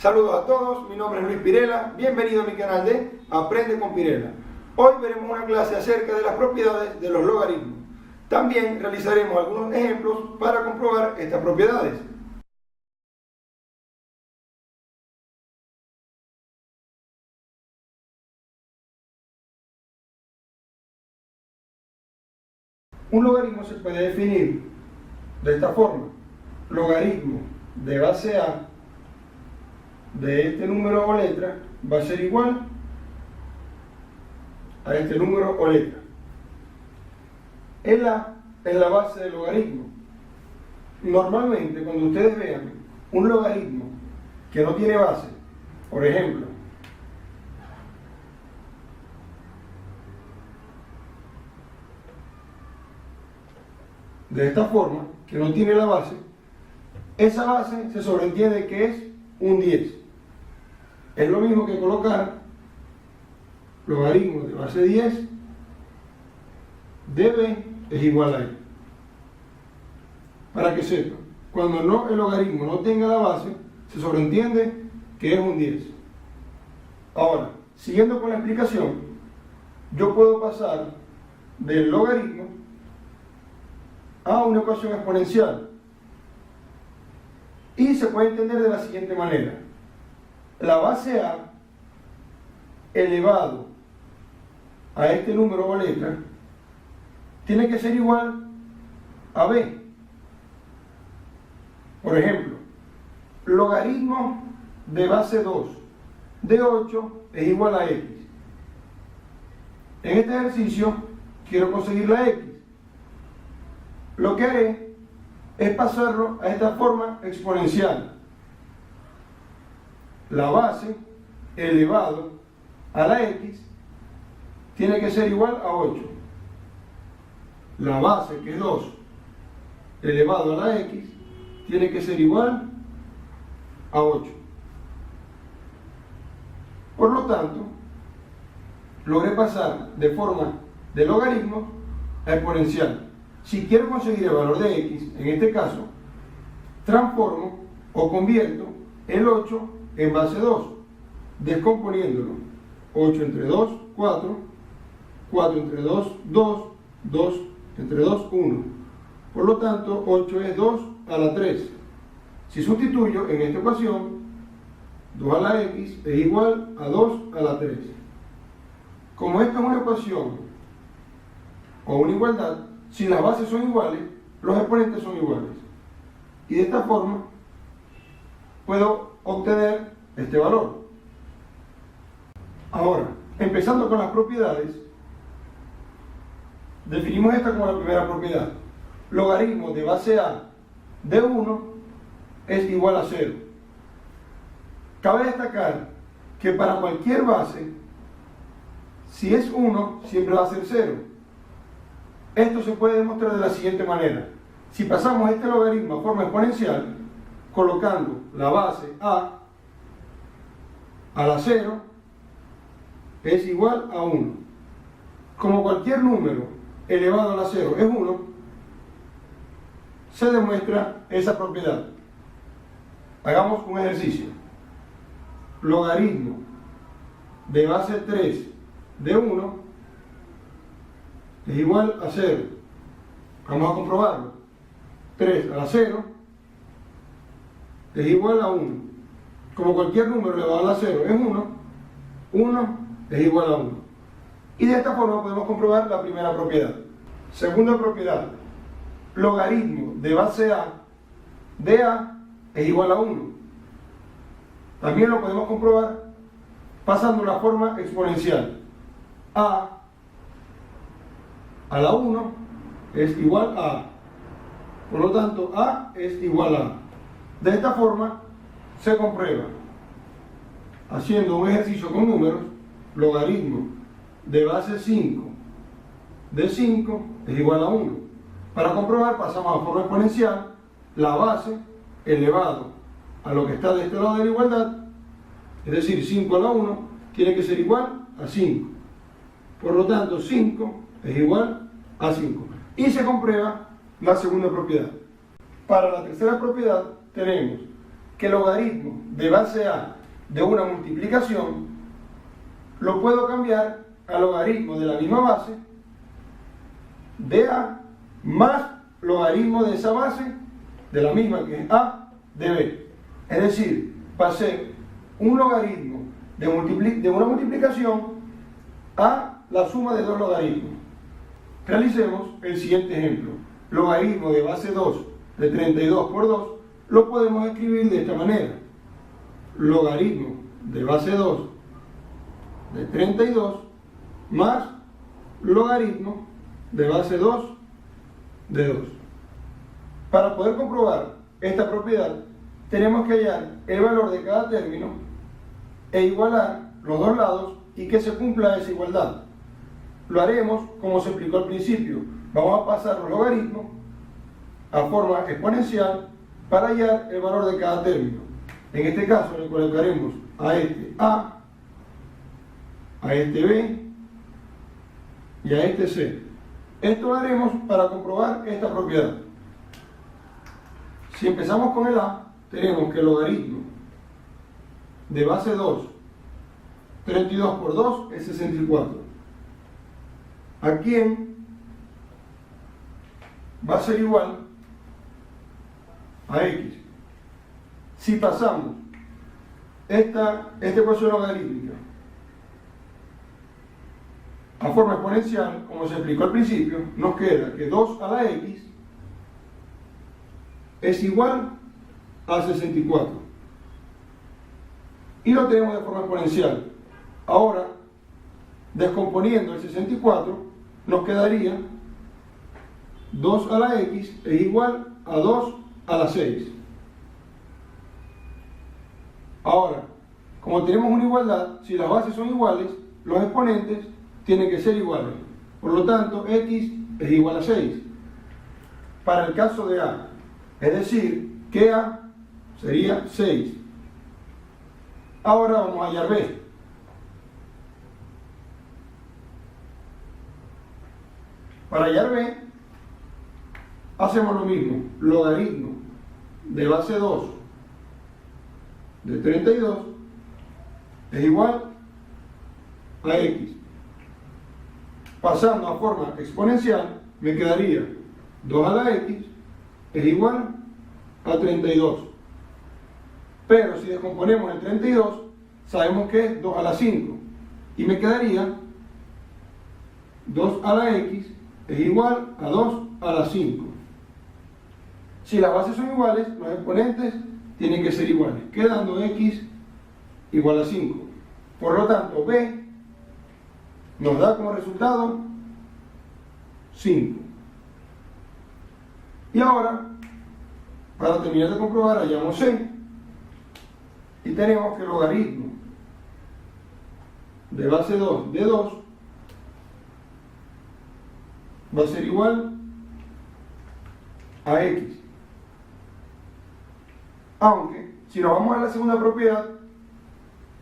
Saludos a todos, mi nombre es Luis Pirela, bienvenido a mi canal de Aprende con Pirela. Hoy veremos una clase acerca de las propiedades de los logaritmos. También realizaremos algunos ejemplos para comprobar estas propiedades. Un logaritmo se puede definir de esta forma: logaritmo de base A de este número o letra va a ser igual a este número o letra. El A es la base del logaritmo. Normalmente, cuando ustedes vean un logaritmo que no tiene base, por ejemplo, de esta forma, que no tiene la base, esa base se sobreentiende que es un 10. Es lo mismo que colocar logaritmo de base 10 de B es igual a E. Para que sepan, cuando el logaritmo no tenga la base, se sobreentiende que es un 10. Ahora, siguiendo con la explicación, yo puedo pasar del logaritmo a una ecuación exponencial. Y se puede entender de la siguiente manera: la base A elevado a este número o letra tiene que ser igual a B. Por ejemplo, logaritmo de base 2 de 8 es igual a X. En este ejercicio quiero conseguir la X. Lo que haré es pasarlo a esta forma exponencial. La base elevado a la X tiene que ser igual a 8. La base, que es 2, elevado a la X, tiene que ser igual a 8. Por lo tanto, logré pasar de forma de logaritmo a exponencial. Si quiero conseguir el valor de X, en este caso, transformo o convierto el 8 en base 2, descomponiéndolo. 8 entre 2, 4, 4 entre 2, 2, 2 entre 2, 1. Por lo tanto, 8 es 2 a la 3. Si sustituyo, en esta ocasión, 2 a la X es igual a 2 a la 3. Como esta es una ecuación o una igualdad, si las bases son iguales, los exponentes son iguales. Y de esta forma puedo obtener este valor. Ahora, empezando con las propiedades, definimos esta como la primera propiedad. Logaritmo de base A de 1 es igual a 0. Cabe destacar que para cualquier base, si es 1, siempre va a ser 0. Esto se puede demostrar de la siguiente manera: si pasamos este logaritmo a forma exponencial, colocando la base a la 0, es igual a 1. Como cualquier número elevado a la 0 es 1, se demuestra esa propiedad. Hagamos un ejercicio. Logaritmo de base 3 de 1 es igual a 0. Vamos a comprobarlo. 3 a la 0 es igual a 1. Como cualquier número elevado a la 0 es 1, 1 es igual a 1. Y de esta forma podemos comprobar la primera propiedad. Segunda propiedad: logaritmo de base A de A es igual a 1. También lo podemos comprobar pasando la forma exponencial. A la 1 es igual a A. Por lo tanto, A es igual a A. De esta forma se comprueba, haciendo un ejercicio con números: logaritmo de base 5 de 5 es igual a 1. Para comprobar, pasamos a forma exponencial, la base elevado a lo que está de este lado de la igualdad, es decir, 5 a la 1 tiene que ser igual a 5. Por lo tanto, 5 es igual a 5. Y se comprueba la segunda propiedad. Para la tercera propiedad tenemos que el logaritmo de base A de una multiplicación lo puedo cambiar al logaritmo de la misma base de A más logaritmo de esa base de la misma que es A de B. Es decir, pasé un logaritmo de una multiplicación a la suma de dos logaritmos. Realicemos el siguiente ejemplo. Logaritmo de base 2 de 32 por 2 lo podemos escribir de esta manera. Logaritmo de base 2 de 32 más logaritmo de base 2 de 2. Para poder comprobar esta propiedad, tenemos que hallar el valor de cada término e igualar los dos lados y que se cumpla esa igualdad. Lo haremos como se explicó al principio. Vamos a pasar los logaritmos a forma exponencial para hallar el valor de cada término. En este caso le colocaremos a este A, a este B y a este C. Esto lo haremos para comprobar esta propiedad. Si empezamos con el A, tenemos que el logaritmo de base 2, 32 por 2 es 64. ¿A quién va a ser igual a X? Si pasamos esta ecuación logarítmica a forma exponencial, como se explicó al principio, nos queda que 2 a la X es igual a 64. Y lo tenemos de forma exponencial. Ahora, descomponiendo el 64, nos quedaría 2 a la X es igual a 2 a la 6. Ahora, como tenemos una igualdad, si las bases son iguales, los exponentes tienen que ser iguales. Por lo tanto, X es igual a 6. Para el caso de A, es decir, que A sería 6. Ahora vamos a hallar B. Para hallar B, hacemos lo mismo. Logaritmo de base 2 de 32 es igual a X. Pasando a forma exponencial, me quedaría 2 a la X es igual a 32. Pero si descomponemos el 32, sabemos que es 2 a la 5. Y me quedaría 2 a la X es igual a 2 a la 5. Si las bases son iguales, los exponentes tienen que ser iguales, quedando X igual a 5. Por lo tanto, B nos da como resultado 5. Y ahora, para terminar de comprobar, hallamos C. Y tenemos que el logaritmo de base 2 de 2 va a ser igual a X. Aunque, si nos vamos a la segunda propiedad,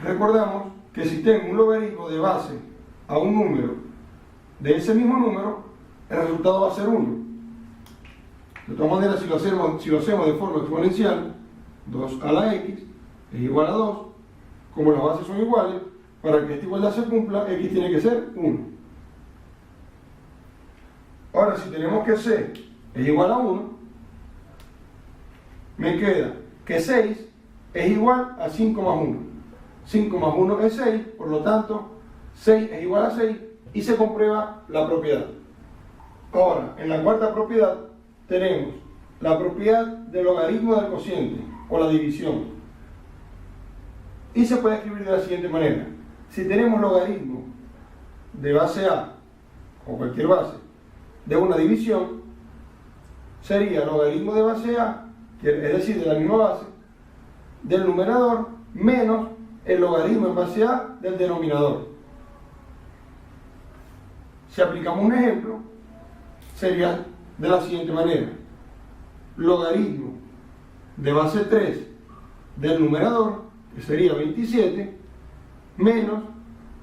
recordamos que si tengo un logaritmo de base a un número de ese mismo número, el resultado va a ser 1. De todas maneras, si lo hacemos de forma exponencial, 2 a la X es igual a 2. Como las bases son iguales, para que esta igualdad se cumpla, X tiene que ser 1. Ahora, si tenemos que C es igual a 1, me queda que 6 es igual a 5 más 1. 5 más 1 es 6, por lo tanto, 6 es igual a 6 y se comprueba la propiedad. Ahora, en la cuarta propiedad, tenemos la propiedad del logaritmo del cociente o la división. Y se puede escribir de la siguiente manera. Si tenemos logaritmo de base A, o cualquier base, de una división, sería logaritmo de base A, es decir, de la misma base, del numerador menos el logaritmo en base A del denominador. Si aplicamos un ejemplo, sería de la siguiente manera. Logaritmo de base 3 del numerador, que sería 27, menos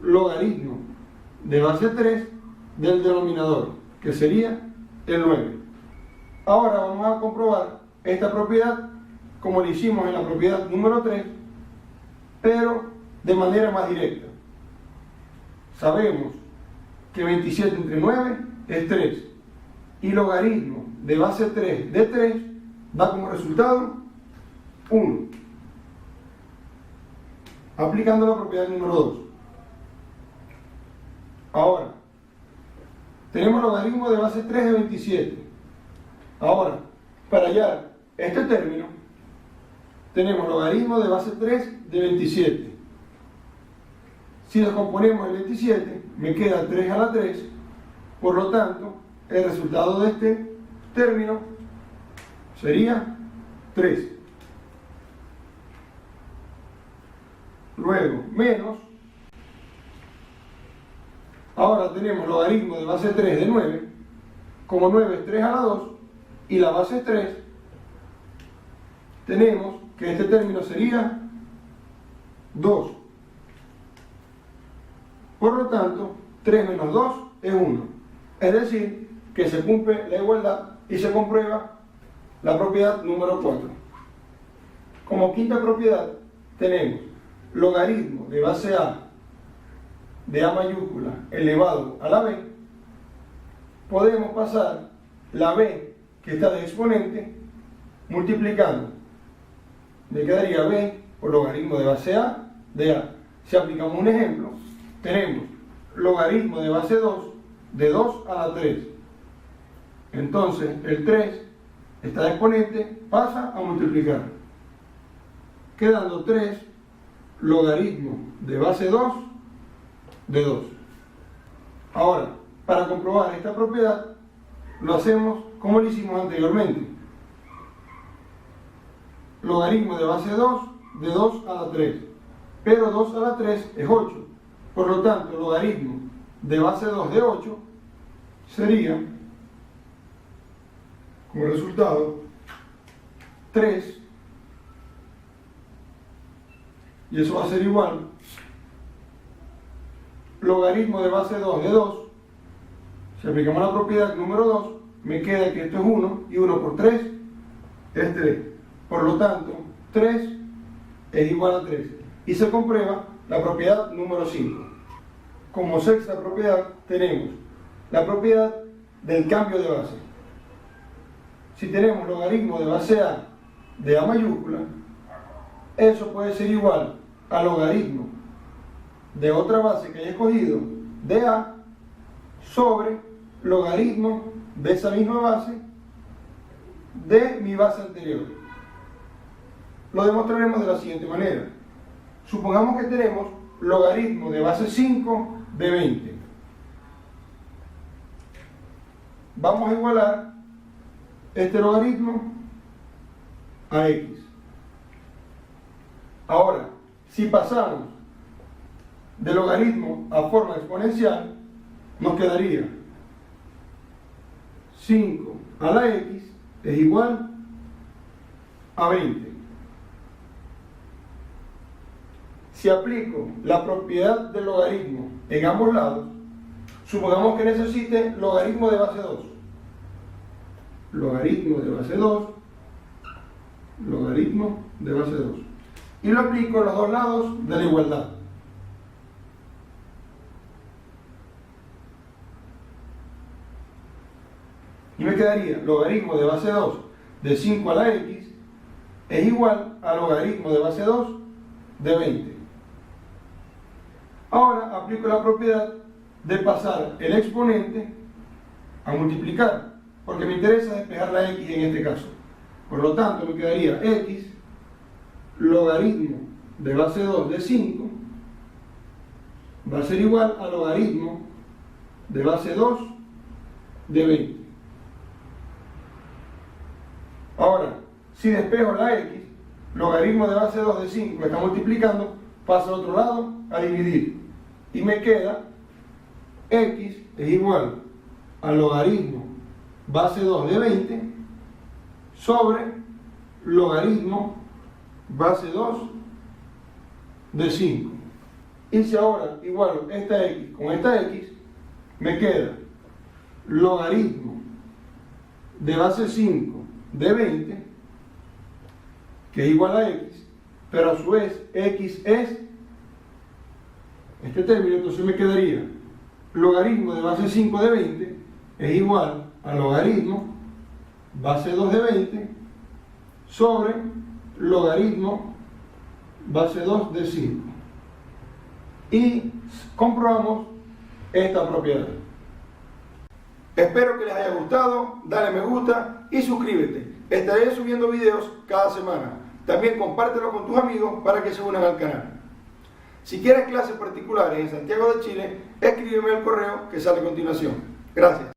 logaritmo de base 3 del denominador, que sería el 9. Ahora vamos a comprobar esta propiedad como lo hicimos en la propiedad número 3, pero de manera más directa. Sabemos que 27 entre 9 es 3, y logaritmo de base 3 de 3 da como resultado 1. Aplicando la propiedad número 2. Ahora, tenemos logaritmo de base 3 de 27. Ahora, para hallar este término, tenemos logaritmo de base 3 de 27. Si descomponemos el 27, me queda 3 a la 3, por lo tanto, el resultado de este término sería 3. Luego, menos. Ahora tenemos logaritmo de base 3 de 9. Como 9 es 3 a la 2 y la base es 3, tenemos que este término sería 2. Por lo tanto, 3 menos 2 es 1. Es decir, que se cumple la igualdad y se comprueba la propiedad número 4. Como quinta propiedad, tenemos logaritmo de base A de A mayúscula elevado a la B. Podemos pasar la B que está de exponente multiplicando. Me quedaría B por logaritmo de base A de A. Si aplicamos un ejemplo, tenemos logaritmo de base 2 de 2 a la 3. Entonces el 3 está de exponente, pasa a multiplicar, quedando 3 logaritmo de base 2 de 2. Ahora, para comprobar esta propiedad, lo hacemos como lo hicimos anteriormente. Logaritmo de base 2 de 2 a la 3. Pero 2 a la 3 es 8. Por lo tanto, logaritmo de base 2 de 8 sería, como resultado, 3. Y eso va a ser igual logaritmo de base 2 de 2. Si aplicamos la propiedad número 2, me queda que esto es 1, y 1 por 3 es 3. Por lo tanto, 3 es igual a 3. Y se comprueba la propiedad número 5. Como sexta propiedad, tenemos la propiedad del cambio de base. Si tenemos logaritmo de base A de A mayúscula, eso puede ser igual a logaritmo de otra base que haya escogido de A sobre logaritmo de esa misma base de mi base anterior. Lo demostraremos de la siguiente manera. Supongamos que tenemos logaritmo de base 5 de 20. Vamos a igualar este logaritmo a x. Ahora, si pasamos de logaritmo a forma exponencial, nos quedaría 5 a la x es igual a 20. Si aplico la propiedad del logaritmo en ambos lados, supongamos que necesite logaritmo de base 2. Logaritmo de base 2, logaritmo de base 2. Y lo aplico en los dos lados de la igualdad. Y me quedaría logaritmo de base 2 de 5 a la x es igual a logaritmo de base 2 de 20. Ahora aplico la propiedad de pasar el exponente a multiplicar, porque me interesa despejar la x en este caso. Por lo tanto, me quedaría x logaritmo de base 2 de 5 va a ser igual a logaritmo de base 2 de 20. Ahora, si despejo la x, logaritmo de base 2 de 5 está multiplicando, pasa al otro lado a dividir. Y me queda x es igual a logaritmo base 2 de 20 sobre logaritmo base 2 de 5. Y si ahora igualo esta x con esta x, me queda logaritmo de base 5 de 20 que es igual a x, pero a su vez x es este término, entonces me quedaría logaritmo de base 5 de 20 es igual a logaritmo base 2 de 20 sobre logaritmo base 2 de 5. Y comprobamos esta propiedad. Espero que les haya gustado, dale me gusta y suscríbete. Estaré subiendo videos cada semana. También compártelo con tus amigos para que se unan al canal. Si quieres clases particulares en Santiago de Chile, escríbeme al correo que sale a continuación. Gracias.